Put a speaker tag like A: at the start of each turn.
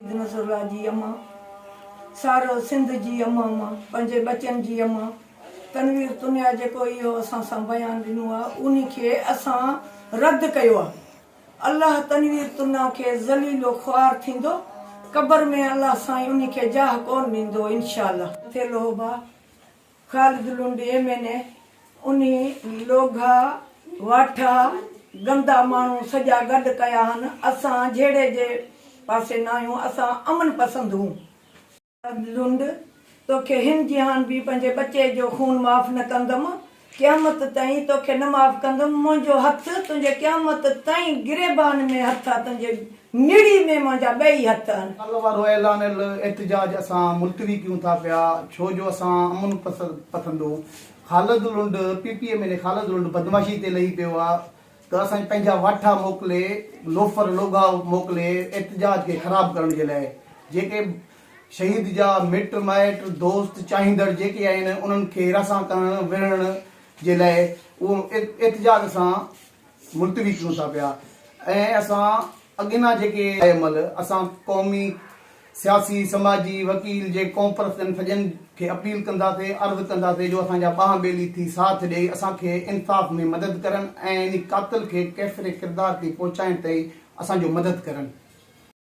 A: नज़रुल्लाह जी अम्मा, सारो सिंध जी अम्मा पंहिंजे बचनि जी अम्मा तनवीर तुनिया जेको इहो असां सां बयानु ॾिनो आहे उन खे असां रद्द कयो आहे। अलाह तनवीर तुनिया खे ज़लीलो ख़्वार थींदो, क़बर में अलाह साईं उन खे जाह कोन ॾींदो इंशाअल्लाह। थेलो बा ख़ालिद लुंड एमएनए उन लोघा वाठा गंदा माण्हू सॼा गॾु कया आहिनि। असां जहिड़े जे पासे न आहियूं, असां अमन पसंद हूं। लुंड तोखे हिन जिहान बि पंहिंजे बचे जो खून माफ़ न कंदमि, क़यामत ताईं तोखे न माफ़ कंदमि। मुंहिंजो हथ तुंहिंजे क़यामत ताईं गिरेबान में हथ आहे, तुंहिंजे निड़ी में मुंहिंजा ॿई हथ आहिनि।
B: कल वारो ऐलान एहतजाज असां मुलतवी कयूं था पिया, छो जो असां अमन पसंद हो। ख़ालिद लुंड PPM ख़ालिद लुंड बदमाशी ते लही पियो आहे त असां पंहिंजा वाठा मोकिले, लोफर लोगा मोकिले एहतजाज खे ख़राब करण जे लाइ। जेके शहीद जा मिट माइट दोस्त चाहींदड़ जेके आहिनि उन्हनि खे हिरासत करण विढ़ण जे लाइ उहो एहतजाज असां मुलतवी कयूं था पिया। ऐं असां अॻियां जेके अमल असां क़ौमी सियासी समाजी वकील जे कॉन्फ्रेंस सॼनि खे अपील कंदासीं, अर्ज़ु कंदासीं जो असांजा ॿाह ॿेली थी साथ ॾेई असांखे इंसाफ़ में मदद करनि ऐं इन कातिल खे कैफ़रे किरदार ते पहुचाइण ताईं असांजो मदद करनि।